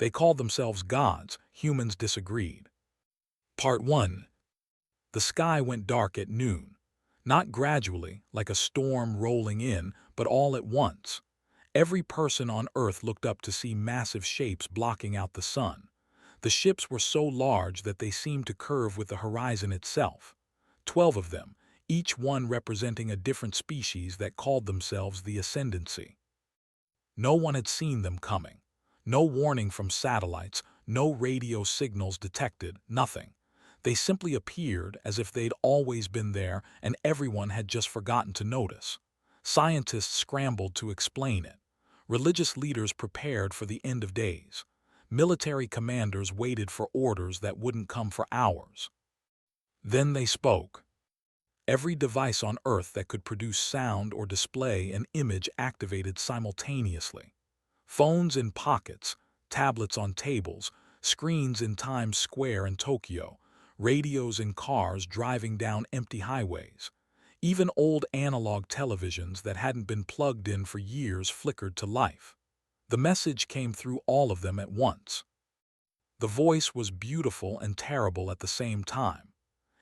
They called themselves gods. Humans disagreed. Part 1. The sky went dark at noon. Not gradually, like a storm rolling in, but all at once. Every person on Earth looked up to see massive shapes blocking out the sun. The ships were so large that they seemed to curve with the horizon itself. 12 of them, each one representing a different species that called themselves the Ascendancy. No one had seen them coming. No warning from satellites, no radio signals detected, nothing. They simply appeared as if they'd always been there and everyone had just forgotten to notice. Scientists scrambled to explain it. Religious leaders prepared for the end of days. Military commanders waited for orders that wouldn't come for hours. Then they spoke. Every device on Earth that could produce sound or display an image activated simultaneously. Phones in pockets, tablets on tables, screens in Times Square in Tokyo, radios in cars driving down empty highways. Even old analog televisions that hadn't been plugged in for years flickered to life. The message came through all of them at once. The voice was beautiful and terrible at the same time.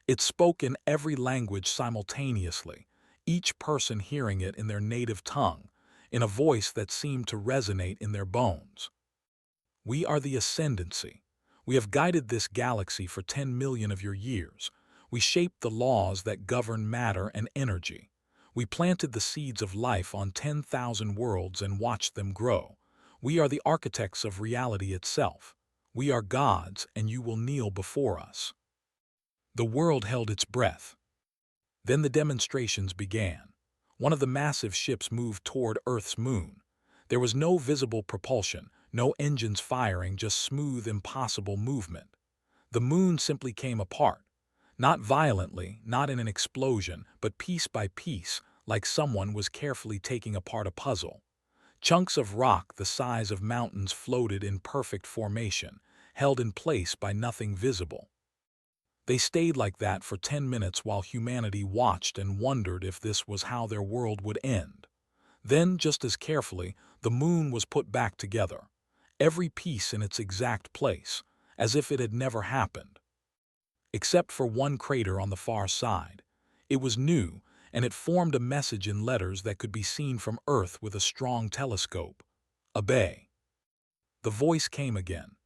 It spoke in every language simultaneously, each person hearing it in their native tongue, in a voice that seemed to resonate in their bones. We are the Ascendancy. We have guided this galaxy for 10 million of your years. We shaped the laws that govern matter and energy. We planted the seeds of life on 10,000 worlds and watched them grow. We are the architects of reality itself. We are gods, and you will kneel before us. The world held its breath. Then the demonstrations began. One of the massive ships moved toward Earth's moon. There was no visible propulsion, no engines firing, just smooth, impossible movement. The moon simply came apart. Not violently, not in an explosion, but piece by piece, like someone was carefully taking apart a puzzle. Chunks of rock the size of mountains floated in perfect formation, held in place by nothing visible. They stayed like that for 10 minutes while humanity watched and wondered if this was how their world would end. Then, just as carefully, the moon was put back together, every piece in its exact place, as if it had never happened. Except for one crater on the far side. It was new, and it formed a message in letters that could be seen from Earth with a strong telescope. Obey. The voice came again.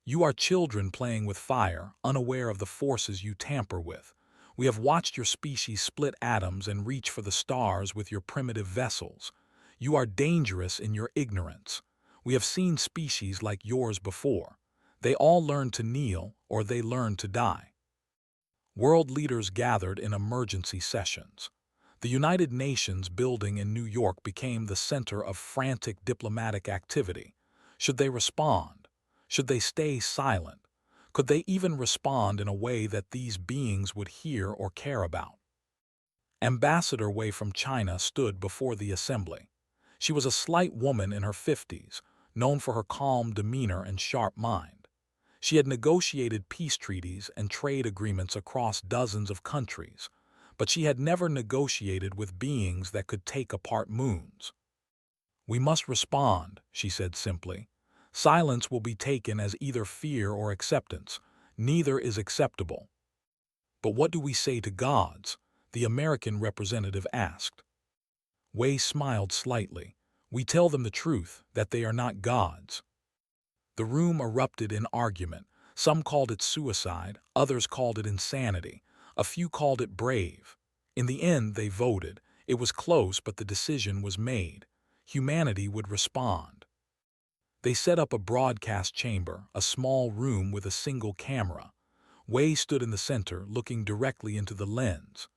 You are children playing with fire, unaware of the forces you tamper with. We have watched your species split atoms and reach for the stars with your primitive vessels. You are dangerous in your ignorance. We have seen species like yours before. They all learned to kneel, or they learned to die. World leaders gathered in emergency sessions. The United Nations building in New York became the center of frantic diplomatic activity. Should they respond? Should they stay silent? Could they even respond in a way that these beings would hear or care about? Ambassador Wei from China stood before the assembly. She was a slight woman in her 50s, known for her calm demeanor and sharp mind. She had negotiated peace treaties and trade agreements across dozens of countries, but she had never negotiated with beings that could take apart moons. We must respond, she said simply. Silence will be taken as either fear or acceptance. Neither is acceptable. But what do we say to gods? The American representative asked. Wei smiled slightly. We tell them the truth, that they are not gods. The room erupted in argument. Some called it suicide, others called it insanity. A few called it brave. In the end, they voted. It was close, but the decision was made. Humanity would respond. They set up a broadcast chamber, a small room with a single camera. Wei stood in the center, looking directly into the lens.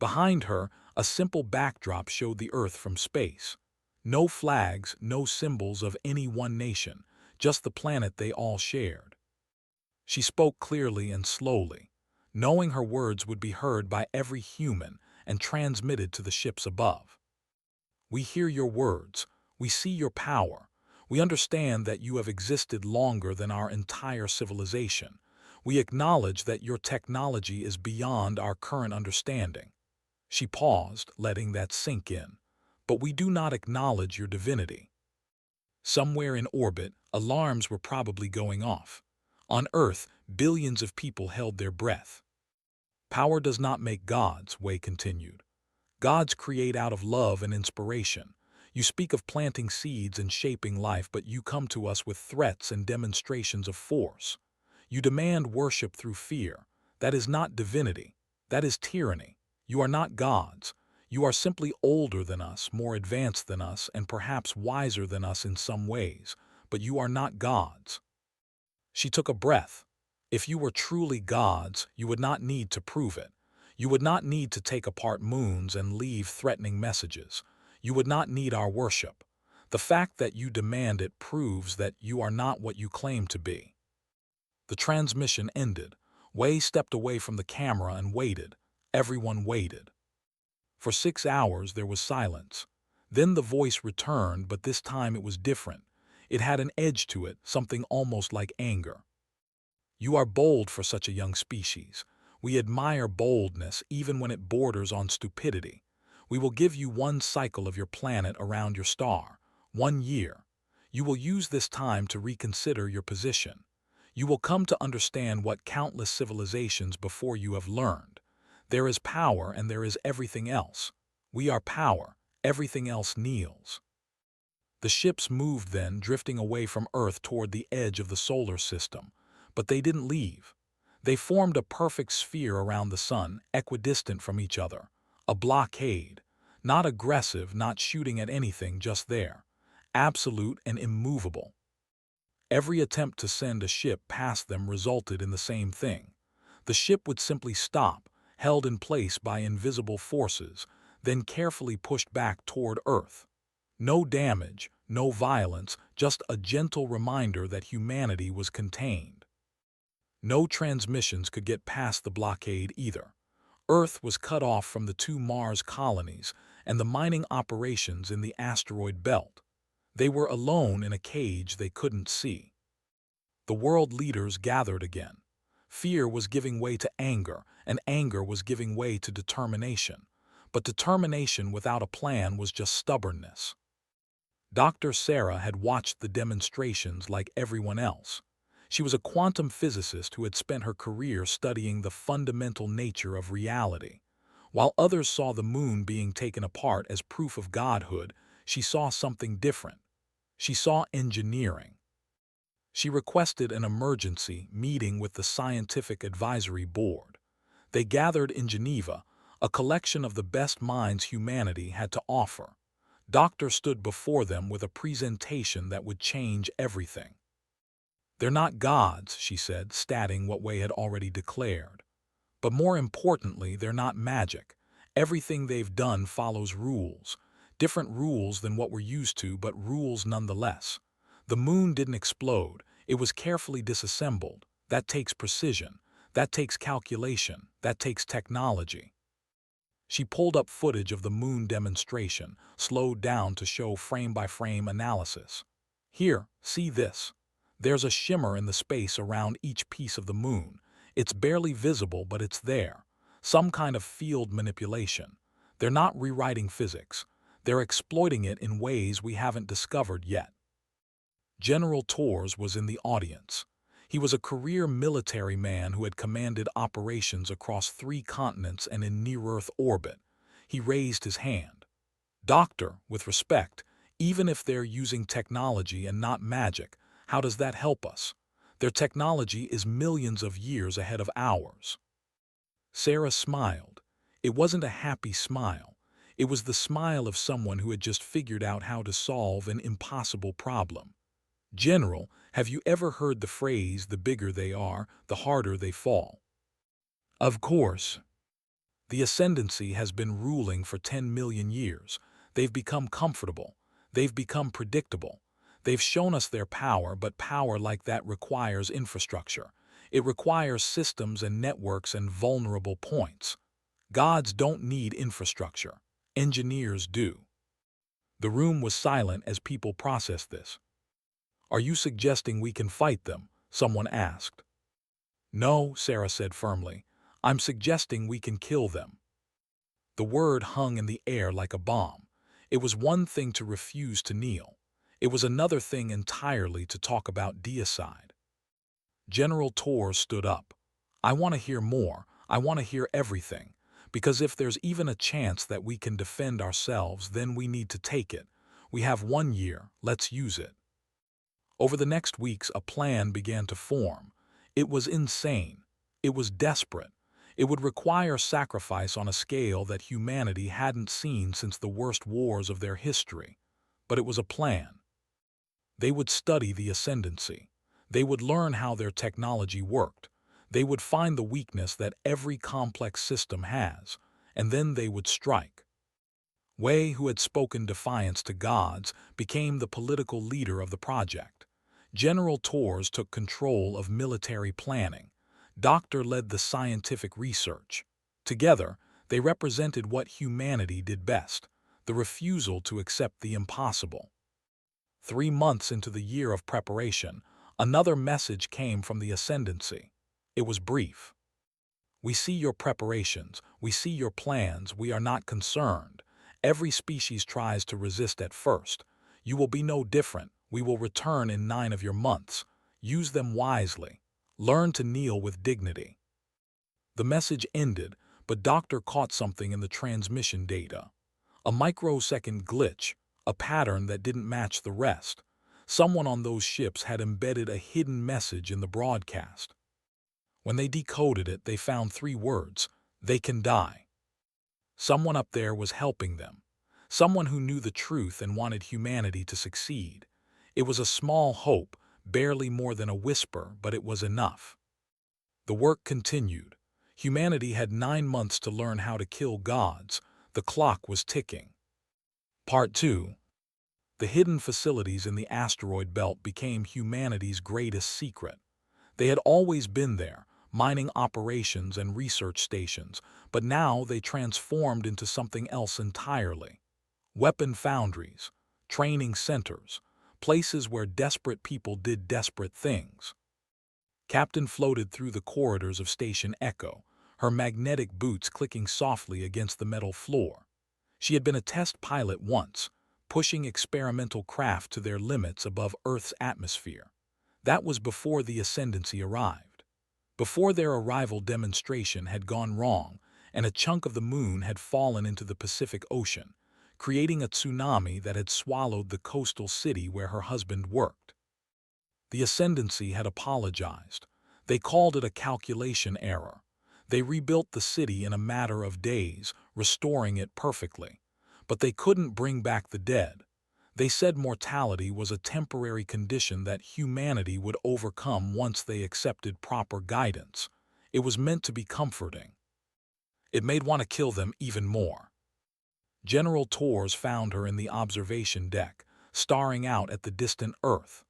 Behind her, a simple backdrop showed the Earth from space. No flags, no symbols of any one nation, just the planet they all shared. She spoke clearly and slowly, knowing her words would be heard by every human and transmitted to the ships above. We hear your words. We see your power. We understand that you have existed longer than our entire civilization. We acknowledge that your technology is beyond our current understanding. She paused, letting that sink in. But we do not acknowledge your divinity. Somewhere in orbit, alarms were probably going off. On Earth, billions of people held their breath. Power does not make gods, Wei continued. Gods create out of love and inspiration. You speak of planting seeds and shaping life, but you come to us with threats and demonstrations of force. You demand worship through fear. That is not divinity. That is tyranny. You are not gods. You are simply older than us, more advanced than us, and perhaps wiser than us in some ways, but you are not gods. She took a breath. If you were truly gods, you would not need to prove it. You would not need to take apart moons and leave threatening messages. You would not need our worship. The fact that you demand it proves that you are not what you claim to be. The transmission ended. Wei stepped away from the camera and waited. Everyone waited. For 6 hours there was silence. Then the voice returned, but this time it was different. It had an edge to it, something almost like anger. You are bold for such a young species. We admire boldness even when it borders on stupidity. We will give you 1 cycle of your planet around your star, 1 year. You will use this time to reconsider your position. You will come to understand what countless civilizations before you have learned. There is power and there is everything else. We are power. Everything else kneels. The ships moved then, drifting away from Earth toward the edge of the solar system. But they didn't leave. They formed a perfect sphere around the sun, equidistant from each other. A blockade. Not aggressive, not shooting at anything, just there. Absolute and immovable. Every attempt to send a ship past them resulted in the same thing. The ship would simply stop, held in place by invisible forces, then carefully pushed back toward Earth. No damage, no violence, just a gentle reminder that humanity was contained. No transmissions could get past the blockade either. Earth was cut off from the 2 Mars colonies and the mining operations in the asteroid belt. They were alone in a cage they couldn't see. The world leaders gathered again. Fear was giving way to anger, and anger was giving way to determination. But determination without a plan was just stubbornness. Dr. Sarah had watched the demonstrations like everyone else. She was a quantum physicist who had spent her career studying the fundamental nature of reality. While others saw the moon being taken apart as proof of godhood, she saw something different. She saw engineering. She requested an emergency meeting with the Scientific Advisory Board. They gathered in Geneva, a collection of the best minds humanity had to offer. Doctor stood before them with a presentation that would change everything. They're not gods, she said, stating what Wei had already declared. But more importantly, they're not magic. Everything they've done follows rules. Different rules than what we're used to, but rules nonetheless. The moon didn't explode. It was carefully disassembled. That takes precision. That takes calculation. That takes technology. She pulled up footage of the moon demonstration, slowed down to show frame-by-frame analysis. Here, see this. There's a shimmer in the space around each piece of the moon. It's barely visible, but it's there. Some kind of field manipulation. They're not rewriting physics. They're exploiting it in ways we haven't discovered yet. General Torres was in the audience. He was a career military man who had commanded operations across 3 continents and in near-Earth orbit. He raised his hand. Doctor, with respect, even if they're using technology and not magic, how does that help us? Their technology is millions of years ahead of ours. Sarah smiled. It wasn't a happy smile. It was the smile of someone who had just figured out how to solve an impossible problem. General, have you ever heard the phrase, the bigger they are, the harder they fall? Of course. The ascendancy has been ruling for 10 million years. They've become comfortable. They've become predictable. They've shown us their power, but power like that requires infrastructure. It requires systems and networks and vulnerable points. Gods don't need infrastructure. Engineers do. The room was silent as people processed this. Are you suggesting we can fight them? Someone asked. No, Sarah said firmly. I'm suggesting we can kill them. The word hung in the air like a bomb. It was one thing to refuse to kneel. It was another thing entirely to talk about deicide. General Torres stood up. I want to hear more. I want to hear everything. Because if there's even a chance that we can defend ourselves, then we need to take it. We have 1 year, let's use it. Over the next weeks, a plan began to form. It was insane. It was desperate. It would require sacrifice on a scale that humanity hadn't seen since the worst wars of their history. But it was a plan. They would study the ascendancy. They would learn how their technology worked. They would find the weakness that every complex system has, and then they would strike. Wei, who had spoken defiance to gods, became the political leader of the project. General Torres took control of military planning. Doctor led the scientific research. Together, they represented what humanity did best, the refusal to accept the impossible. 3 months into the year of preparation, another message came from the ascendancy. It was brief. We see your preparations, we see your plans, we are not concerned. Every species tries to resist at first. You will be no different. We will return in 9 of your months. Use them wisely. Learn to kneel with dignity. The message ended, but Doctor caught something in the transmission data. A microsecond glitch, a pattern that didn't match the rest. Someone on those ships had embedded a hidden message in the broadcast. When they decoded it, they found 3 words: they can die. Someone up there was helping them. Someone who knew the truth and wanted humanity to succeed. It was a small hope, barely more than a whisper, but it was enough. The work continued. Humanity had 9 months to learn how to kill gods. The clock was ticking. Part 2. The hidden facilities in the asteroid belt became humanity's greatest secret. They had always been there, mining operations and research stations, but now they transformed into something else entirely. Weapon foundries, training centers, places where desperate people did desperate things. Captain floated through the corridors of Station Echo, her magnetic boots clicking softly against the metal floor. She had been a test pilot once, pushing experimental craft to their limits above Earth's atmosphere. That was before the ascendancy arrived. Before their arrival, demonstration had gone wrong, and a chunk of the moon had fallen into the Pacific Ocean, creating a tsunami that had swallowed the coastal city where her husband worked. The ascendancy had apologized. They called it a calculation error. They rebuilt the city in a matter of days, restoring it perfectly. But they couldn't bring back the dead. They said mortality was a temporary condition that humanity would overcome once they accepted proper guidance. It was meant to be comforting. It made want to kill them even more. General Torres found her in the observation deck, staring out at the distant Earth.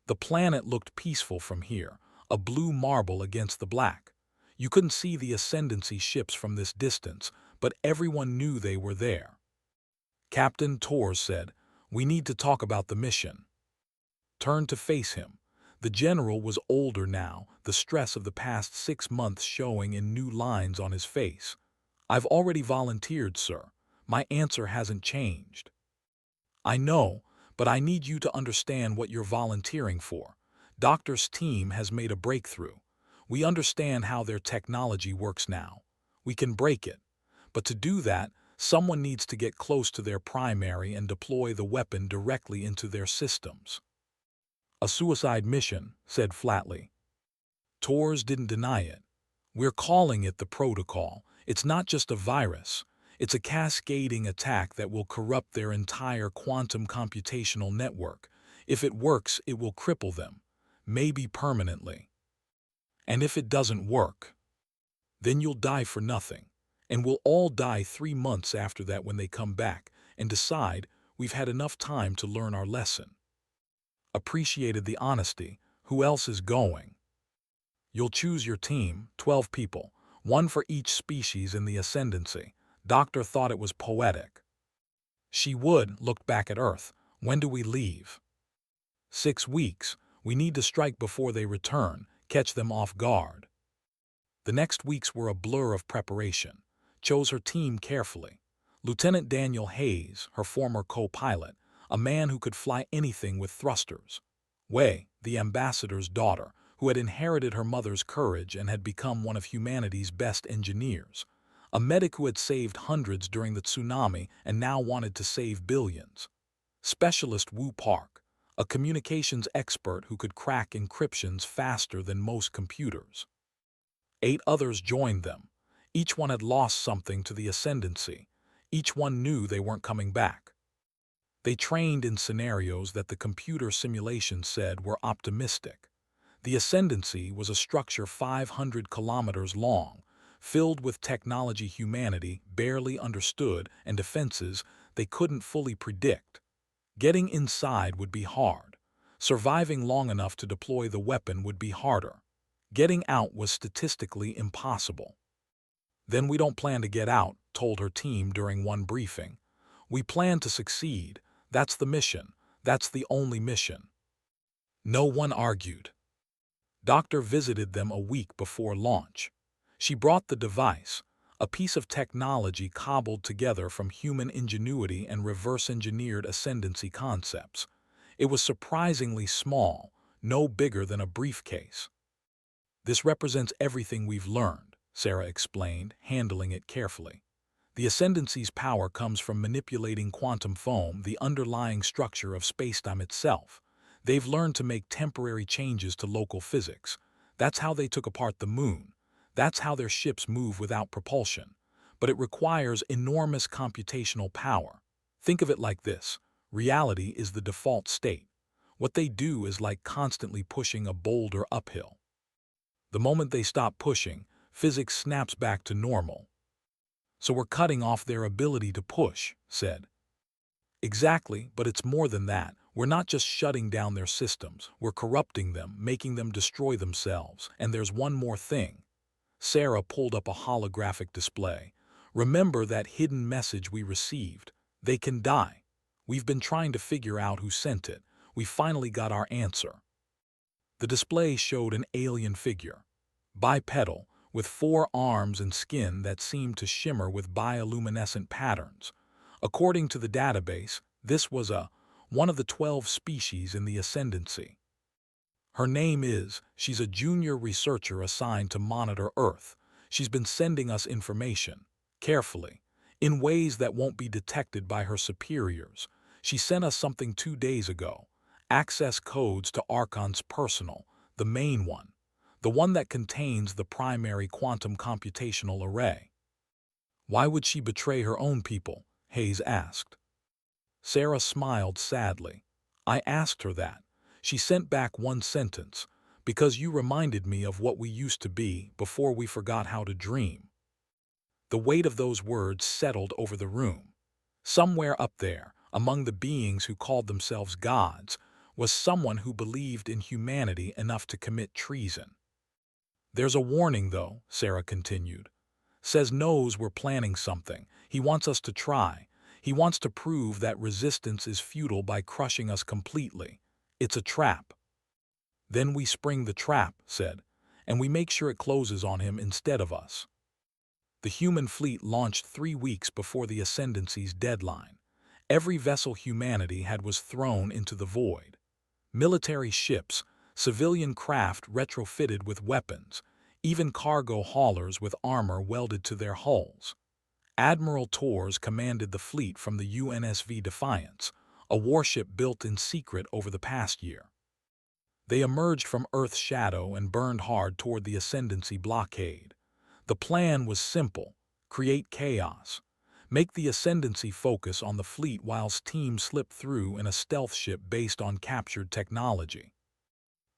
The planet looked peaceful from here, a blue marble against the black. You couldn't see the ascendancy ships from this distance, but everyone knew they were there. Captain Torres said, "We need to talk about the mission." Turned to face him. The general was older now, the stress of the past 6 months showing in new lines on his face. "I've already volunteered, sir. My answer hasn't changed." "I know, but I need you to understand what you're volunteering for. Doctor's team has made a breakthrough. We understand how their technology works now. We can break it. But to do that, someone needs to get close to their primary and deploy the weapon directly into their systems." "A suicide mission," said flatly. Torres didn't deny it. "We're calling it the protocol. It's not just a virus. It's a cascading attack that will corrupt their entire quantum computational network. If it works, it will cripple them, maybe permanently. And if it doesn't work, then you'll die for nothing. And we'll all die 3 months after that when they come back and decide we've had enough time to learn our lesson." Appreciated the honesty. "Who else is going?" "You'll choose your team, 12 people, 1 for each species in the ascendancy." Doctor thought it was poetic. She looked back at Earth. "When do we leave?" 6 weeks. We need to strike before they return, catch them off guard." The next weeks were a blur of preparation. Chose her team carefully. Lieutenant Daniel Hayes, her former co-pilot, a man who could fly anything with thrusters. Wei, the ambassador's daughter, who had inherited her mother's courage and had become one of humanity's best engineers. A medic who had saved hundreds during the tsunami and now wanted to save billions. Specialist Wu Park, a communications expert who could crack encryptions faster than most computers. 8 others joined them. Each one had lost something to the ascendancy. Each one knew they weren't coming back. They trained in scenarios that the computer simulations said were optimistic. The ascendancy was a structure 500 kilometers long, filled with technology humanity barely understood and defenses they couldn't fully predict. Getting inside would be hard. Surviving long enough to deploy the weapon would be harder. Getting out was statistically impossible. "Then we don't plan to get out," told her team during one briefing. "We plan to succeed. That's the mission. That's the only mission." No one argued. Doctor visited them a week before launch. She brought the device, a piece of technology cobbled together from human ingenuity and reverse-engineered ascendancy concepts. It was surprisingly small, no bigger than a briefcase. "This represents everything we've learned," Sarah explained, handling it carefully. "The ascendancy's power comes from manipulating quantum foam, the underlying structure of spacetime itself. They've learned to make temporary changes to local physics. That's how they took apart the moon. That's how their ships move without propulsion. But it requires enormous computational power. Think of it like this. Reality is the default state. What they do is like constantly pushing a boulder uphill. The moment they stop pushing, physics snaps back to normal." "So we're cutting off their ability to push," said. "Exactly, but it's more than that. We're not just shutting down their systems. We're corrupting them, making them destroy themselves. And there's one more thing." Sarah pulled up a holographic display. "Remember that hidden message we received? They can die. We've been trying to figure out who sent it. We finally got our answer." The display showed an alien figure, bipedal, with 4 arms and skin that seemed to shimmer with bioluminescent patterns. According to the database, this was one of the 12 species in the ascendancy. "Her name is, she's a junior researcher assigned to monitor Earth. She's been sending us information, carefully, in ways that won't be detected by her superiors. She sent us something 2 days ago. Access codes to Archon's personal, the main one. The one that contains the primary quantum computational array." "Why would she betray her own people?" Hayes asked. Sarah smiled sadly. "I asked her that. She sent back one sentence, 'Because you reminded me of what we used to be before we forgot how to dream.'" The weight of those words settled over the room. Somewhere up there, among the beings who called themselves gods, was someone who believed in humanity enough to commit treason. "There's a warning, though," Sarah continued. "Says knows we're planning something. He wants us to try. He wants to prove that resistance is futile by crushing us completely. It's a trap." "Then we spring the trap," said, "and we make sure it closes on him instead of us." The human fleet launched 3 weeks before the Ascendancy's deadline. Every vessel humanity had was thrown into the void. Military ships, civilian craft retrofitted with weapons, even cargo haulers with armor welded to their hulls. Admiral Torres commanded the fleet from the UNSV Defiance, a warship built in secret over the past year. They emerged from Earth's shadow and burned hard toward the Ascendancy blockade. The plan was simple: create chaos. Make the Ascendancy focus on the fleet whilst teams slip through in a stealth ship based on captured technology.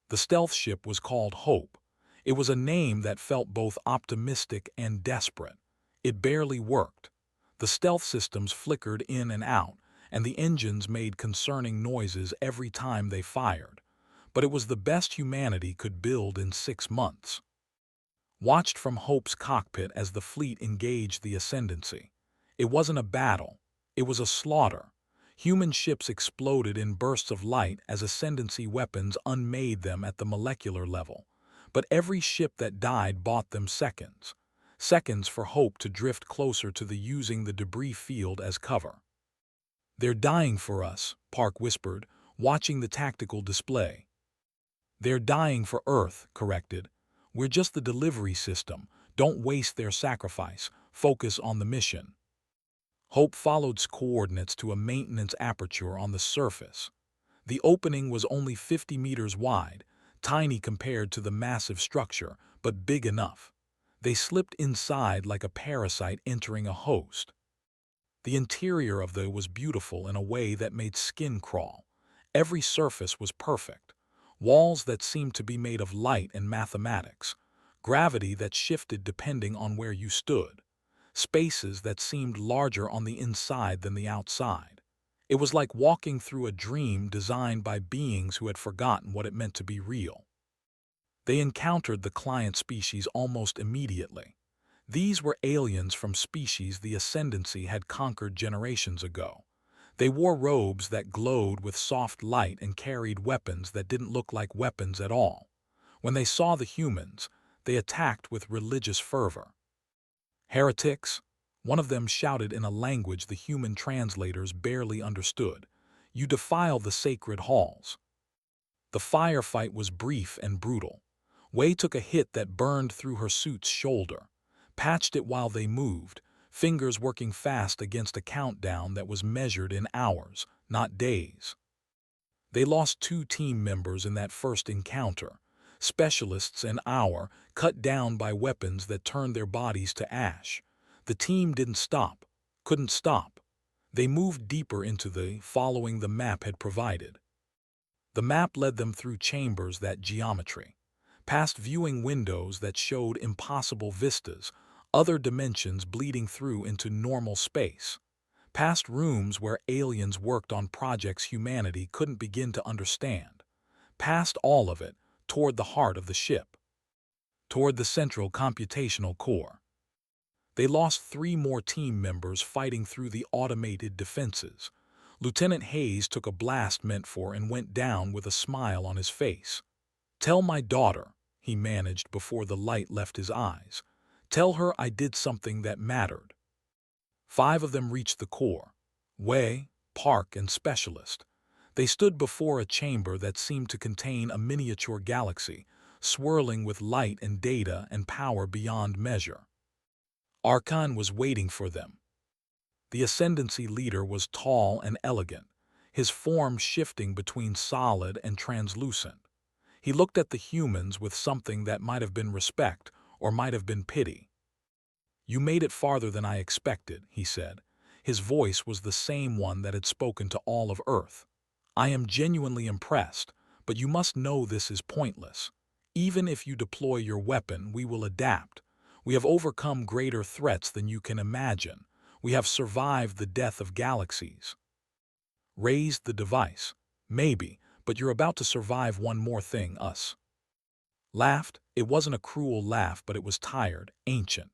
The stealth ship was called Hope. It was a name that felt both optimistic and desperate. It barely worked. The stealth systems flickered in and out, and the engines made concerning noises every time they fired. But it was the best humanity could build in 6 months. Watched from Hope's cockpit as the fleet engaged the Ascendancy. It wasn't a battle. It was a slaughter. Human ships exploded in bursts of light as Ascendancy weapons unmade them at the molecular level. But every ship that died bought them seconds. Seconds for Hope to drift closer to using the debris field as cover. "They're dying for us," Park whispered, watching the tactical display. They're dying for Earth, corrected. We're just the delivery system. Don't waste their sacrifice. Focus on the mission. Hope followed coordinates to a maintenance aperture on the surface. The opening was only 50 meters wide, tiny compared to the massive structure, but big enough. They slipped inside like a parasite entering a host. The interior of the was beautiful in a way that made skin crawl. Every surface was perfect. Walls that seemed to be made of light and mathematics. Gravity that shifted depending on where you stood. Spaces that seemed larger on the inside than the outside. It was like walking through a dream designed by beings who had forgotten what it meant to be real. They encountered the client species almost immediately. These were aliens from species the Ascendancy had conquered generations ago. They wore robes that glowed with soft light and carried weapons that didn't look like weapons at all. When they saw the humans, they attacked with religious fervor. "Heretics!" One of them shouted in a language the human translators barely understood. "You defile the sacred halls." The firefight was brief and brutal. Wei took a hit that burned through her suit's shoulder, patched it while they moved, fingers working fast against a countdown that was measured in hours, not days. They lost 2 team members in that first encounter, specialists an hour, cut down by weapons that turned their bodies to ash. The team didn't stop, couldn't stop. They moved deeper into following the map had provided. The map led them through chambers that geometry, past viewing windows that showed impossible vistas, other dimensions bleeding through into normal space, past rooms where aliens worked on projects humanity couldn't begin to understand, past all of it, toward the heart of the ship, toward the central computational core. They lost 3 more team members fighting through the automated defenses. Lieutenant Hayes took a blast meant for and went down with a smile on his face. "Tell my daughter," he managed before the light left his eyes. "Tell her I did something that mattered." 5 of them reached the core. Wei, Park, and Specialist. They stood before a chamber that seemed to contain a miniature galaxy, swirling with light and data and power beyond measure. Archon was waiting for them. The Ascendancy leader was tall and elegant, his form shifting between solid and translucent. He looked at the humans with something that might have been respect or might have been pity. "You made it farther than I expected," he said. His voice was the same one that had spoken to all of Earth. "I am genuinely impressed, but you must know this is pointless. Even if you deploy your weapon, we will adapt. We have overcome greater threats than you can imagine. We have survived the death of galaxies." Raised the device. "Maybe, but you're about to survive one more thing, us." Laughed. It wasn't a cruel laugh, but it was tired, ancient.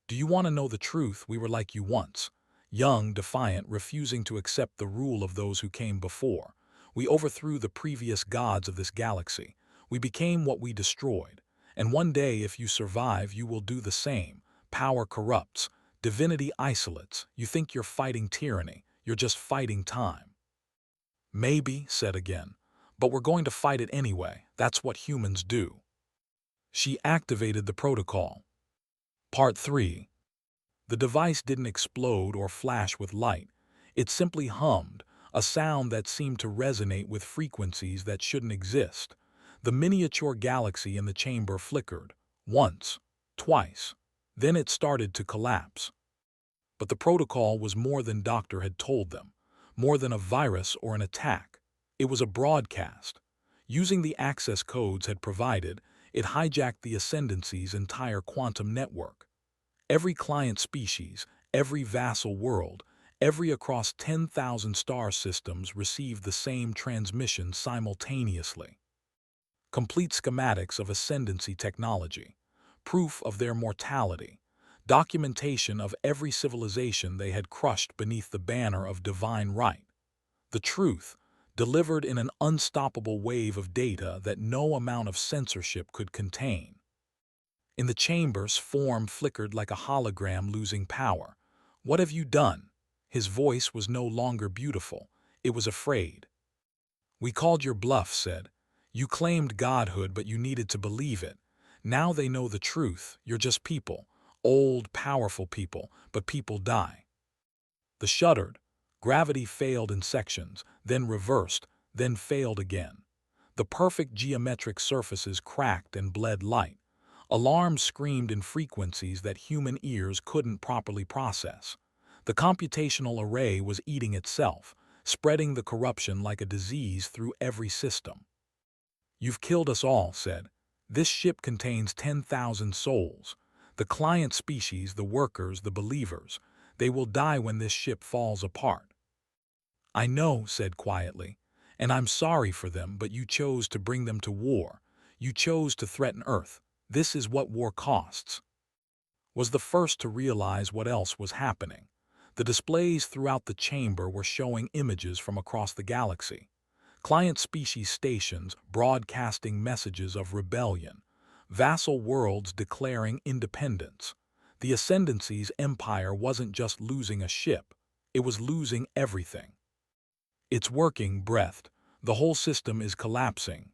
"Do you want to know the truth? We were like you once. Young, defiant, refusing to accept the rule of those who came before. We overthrew the previous gods of this galaxy. We became what we destroyed. And one day, if you survive, you will do the same. Power corrupts. Divinity isolates. You think you're fighting tyranny. You're just fighting time." "Maybe," said again. "But we're going to fight it anyway. That's what humans do." She activated the protocol. Part 3. The device didn't explode or flash with light. It simply hummed, a sound that seemed to resonate with frequencies that shouldn't exist. The miniature galaxy in the chamber flickered. Once. Twice. Then it started to collapse. But the protocol was more than Doctor had told them. More than a virus or an attack. It was a broadcast. Using the access codes had provided, it hijacked the Ascendancy's entire quantum network. Every client species, every vassal world, every across 10,000 star systems received the same transmission simultaneously. Complete schematics of Ascendancy technology, proof of their mortality, documentation of every civilization they had crushed beneath the banner of divine right. The truth, delivered in an unstoppable wave of data that no amount of censorship could contain. In the chamber's form flickered like a hologram losing power. "What have you done?" His voice was no longer beautiful. It was afraid. We called your bluff, said. You claimed godhood, but you needed to believe it. Now they know the truth. You're just people. Old, powerful people, but people die. The shuddered. Gravity failed in sections, then reversed, then failed again. The perfect geometric surfaces cracked and bled light. Alarms screamed in frequencies that human ears couldn't properly process. The computational array was eating itself, spreading the corruption like a disease through every system. You've killed us all, said. This ship contains 10,000 souls. The client species, the workers, the believers. They will die when this ship falls apart. I know, said quietly, and I'm sorry for them, but you chose to bring them to war. You chose to threaten Earth. This is what war costs. Was the first to realize what else was happening. The displays throughout the chamber were showing images from across the galaxy. Client species stations broadcasting messages of rebellion. Vassal worlds declaring independence. The Ascendancy's empire wasn't just losing a ship, it was losing everything. It's working, breathed. The whole system is collapsing.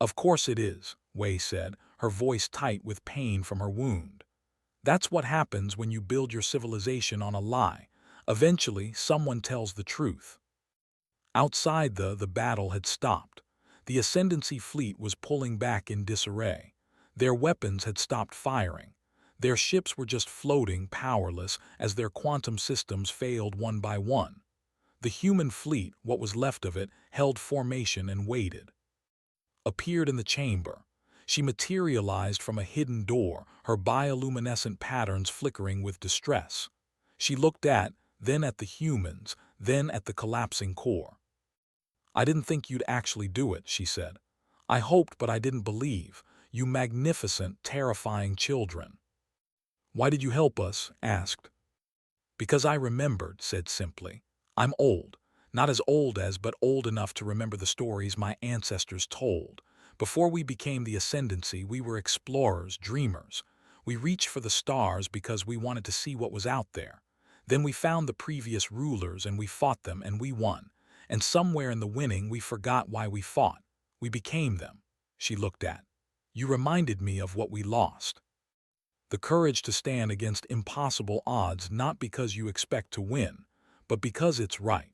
Of course it is, Wei said, her voice tight with pain from her wound. That's what happens when you build your civilization on a lie. Eventually, someone tells the truth. Outside the battle had stopped. The Ascendancy fleet was pulling back in disarray. Their weapons had stopped firing. Their ships were just floating, powerless, as their quantum systems failed one by one. The human fleet, what was left of it, held formation and waited. Appeared in the chamber. She materialized from a hidden door, her bioluminescent patterns flickering with distress. She looked then at the humans, then at the collapsing core. I didn't think you'd actually do it, she said. I hoped, but I didn't believe. You magnificent, terrifying children. Why did you help us? Asked. Because I remembered, said simply. I'm old. Not as old as, but old enough to remember the stories my ancestors told. Before we became the Ascendancy, we were explorers, dreamers. We reached for the stars because we wanted to see what was out there. Then we found the previous rulers and we fought them and we won. And somewhere in the winning we forgot why we fought. We became them. She looked at. You reminded me of what we lost. The courage to stand against impossible odds, not because you expect to win, but because it's right.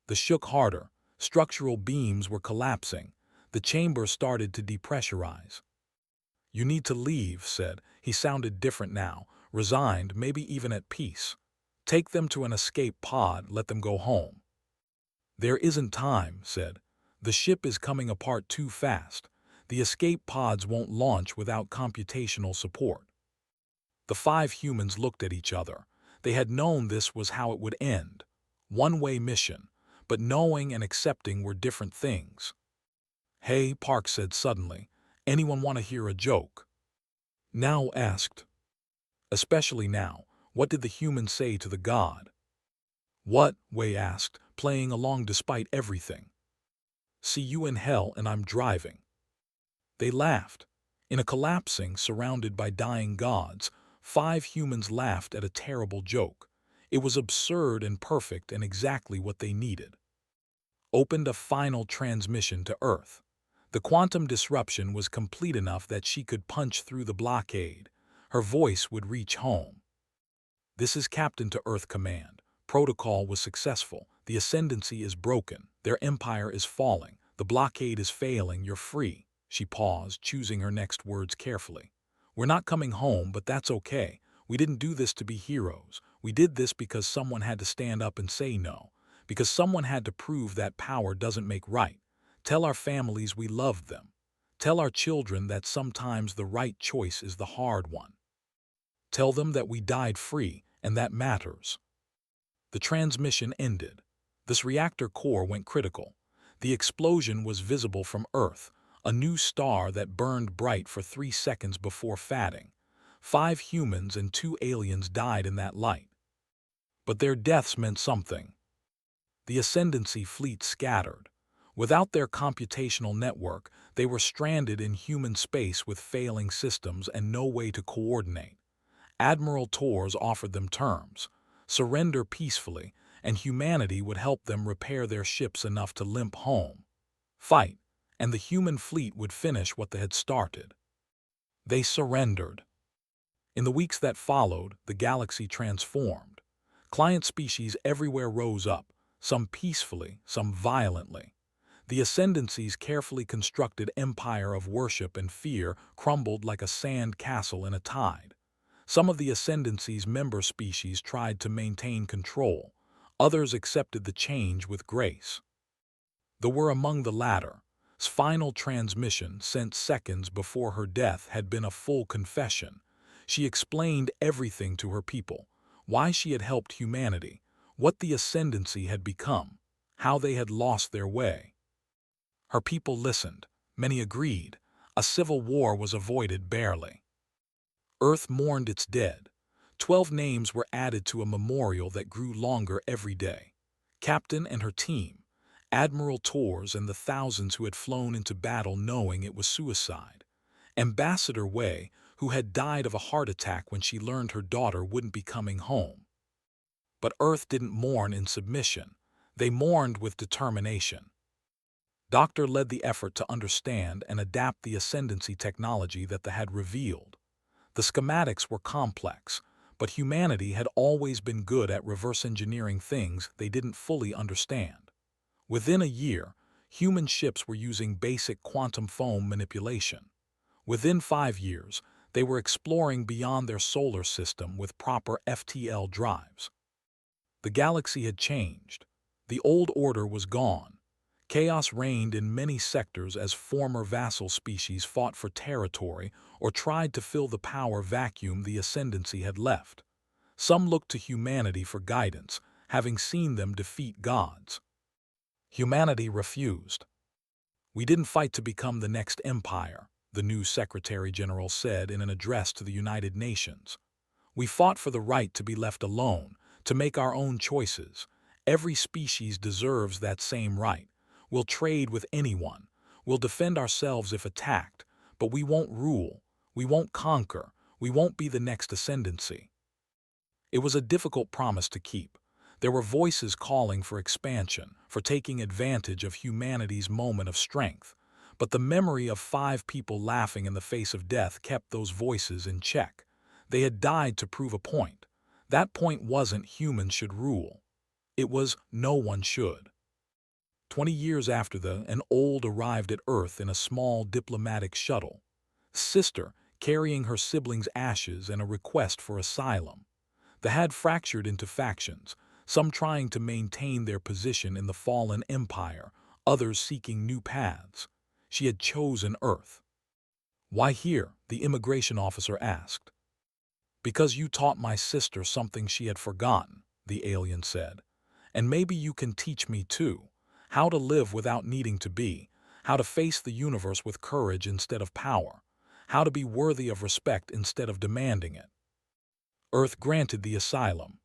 The shook harder. Structural beams were collapsing. The chamber started to depressurize. You need to leave, said. He sounded different now, resigned, maybe even at peace. Take them to an escape pod, let them go home. There isn't time, said. The ship is coming apart too fast. The escape pods won't launch without computational support. The 5 humans looked at each other. They had known this was how it would end. One-way mission, but knowing and accepting were different things. Hey, Park said suddenly. Anyone want to hear a joke? Now asked. Especially now. What did the human say to the god? What? Wei asked, playing along despite everything. See you in hell and I'm driving. They laughed. In a collapsing, surrounded by dying gods, 5 humans laughed at a terrible joke. It was absurd and perfect and exactly what they needed. Opened a final transmission to Earth. The quantum disruption was complete enough that she could punch through the blockade. Her voice would reach home. This is Captain to Earth Command. Protocol was successful. The Ascendancy is broken. Their empire is falling. The blockade is failing. You're free. She paused, choosing her next words carefully. We're not coming home, but that's okay. We didn't do this to be heroes. We did this because someone had to stand up and say no. Because someone had to prove that power doesn't make right. Tell our families we loved them. Tell our children that sometimes the right choice is the hard one. Tell them that we died free, and that matters. The transmission ended. This reactor core went critical. The explosion was visible from Earth, a new star that burned bright for 3 seconds before fatting. 5 humans and 2 aliens died in that light. But their deaths meant something. The Ascendancy fleet scattered. Without their computational network, they were stranded in human space with failing systems and no way to coordinate. Admiral Torres offered them terms. Surrender peacefully, and humanity would help them repair their ships enough to limp home, fight, and the human fleet would finish what they had started. They surrendered. In the weeks that followed, the galaxy transformed. Client species everywhere rose up, some peacefully, some violently. The Ascendancy's carefully constructed empire of worship and fear crumbled like a sand castle in a tide. Some of the Ascendancy's member species tried to maintain control. Others accepted the change with grace. There were among the latter. Final transmission, sent seconds before her death, had been a full confession. She explained everything to her people, why she had helped humanity, what the Ascendancy had become, how they had lost their way. Her people listened. Many agreed. A civil war was avoided barely. Earth mourned its dead. 12 names were added to a memorial that grew longer every day. Captain and her team, Admiral Tors and the thousands who had flown into battle knowing it was suicide. Ambassador Wei, who had died of a heart attack when she learned her daughter wouldn't be coming home. But Earth didn't mourn in submission. They mourned with determination. Doctor led the effort to understand and adapt the Ascendancy technology that they had revealed. The schematics were complex, but humanity had always been good at reverse engineering things they didn't fully understand. Within a year, human ships were using basic quantum foam manipulation. Within 5 years, they were exploring beyond their solar system with proper FTL drives. The galaxy had changed. The old order was gone. Chaos reigned in many sectors as former vassal species fought for territory or tried to fill the power vacuum the Ascendancy had left. Some looked to humanity for guidance, having seen them defeat gods. Humanity refused. "We didn't fight to become the next empire," the new Secretary General said in an address to the United Nations. "We fought for the right to be left alone, to make our own choices. Every species deserves that same right. We'll trade with anyone. We'll defend ourselves if attacked, but we won't rule. We won't conquer. We won't be the next Ascendancy." It was a difficult promise to keep. There were voices calling for expansion, for taking advantage of humanity's moment of strength. But the memory of 5 people laughing in the face of death kept those voices in check. They had died to prove a point. That point wasn't humans should rule. It was no one should. 20 years after an old arrived at Earth in a small diplomatic shuttle. Sister carrying her siblings' ashes and a request for asylum. They had fractured into factions, some trying to maintain their position in the fallen empire, others seeking new paths. She had chosen Earth. "Why here?" the immigration officer asked. "Because you taught my sister something she had forgotten," the alien said. "And maybe you can teach me too. How to live without needing to be. How to face the universe with courage instead of power. How to be worthy of respect instead of demanding it." Earth granted the asylum.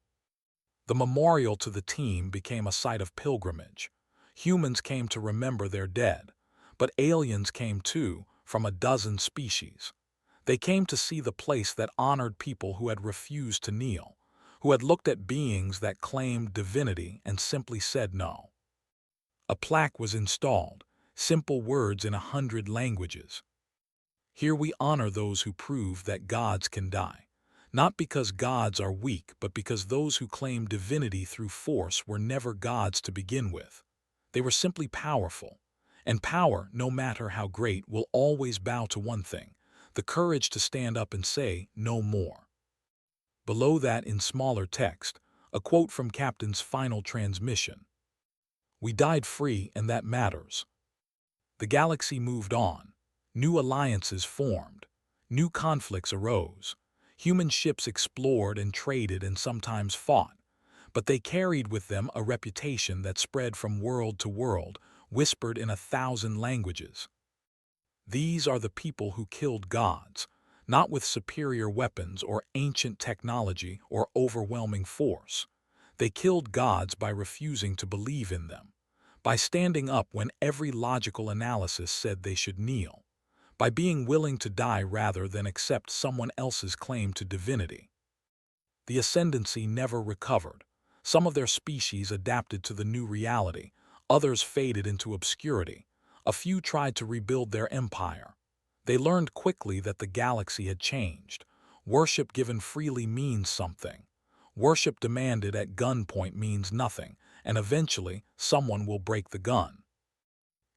The memorial to the team became a site of pilgrimage. Humans came to remember their dead, but aliens came too, from a dozen species. They came to see the place that honored people who had refused to kneel, who had looked at beings that claimed divinity and simply said no. A plaque was installed, simple words in 100 languages. "Here we honor those who prove that gods can die. Not because gods are weak, but because those who claim divinity through force were never gods to begin with. They were simply powerful. And power, no matter how great, will always bow to one thing: the courage to stand up and say, no more." Below that, in smaller text, a quote from Captain's final transmission. "We died free, and that matters." The galaxy moved on. New alliances formed. New conflicts arose. Human ships explored and traded and sometimes fought, but they carried with them a reputation that spread from world to world, whispered in 1,000 languages. These are the people who killed gods, not with superior weapons or ancient technology or overwhelming force. They killed gods by refusing to believe in them, by standing up when every logical analysis said they should kneel, by being willing to die rather than accept someone else's claim to divinity. The Ascendancy never recovered. Some of their species adapted to the new reality, others faded into obscurity. A few tried to rebuild their empire. They learned quickly that the galaxy had changed. Worship given freely means something. Worship demanded at gunpoint means nothing, and eventually someone will break the gun.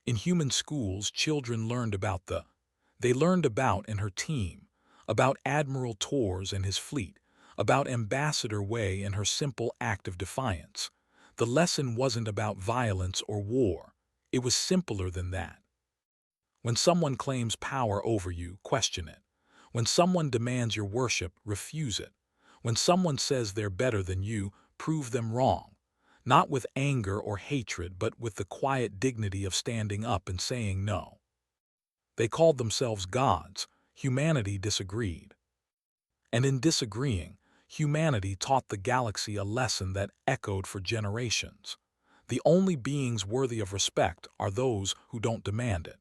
In human schools, children learned about They learned about and her team, about Admiral Tors and his fleet, about Ambassador Wei and her simple act of defiance. The lesson wasn't about violence or war. It was simpler than that. When someone claims power over you, question it. When someone demands your worship, refuse it. When someone says they're better than you, prove them wrong. Not with anger or hatred, but with the quiet dignity of standing up and saying no. They called themselves gods. Humanity disagreed. And in disagreeing, humanity taught the galaxy a lesson that echoed for generations. The only beings worthy of respect are those who don't demand it.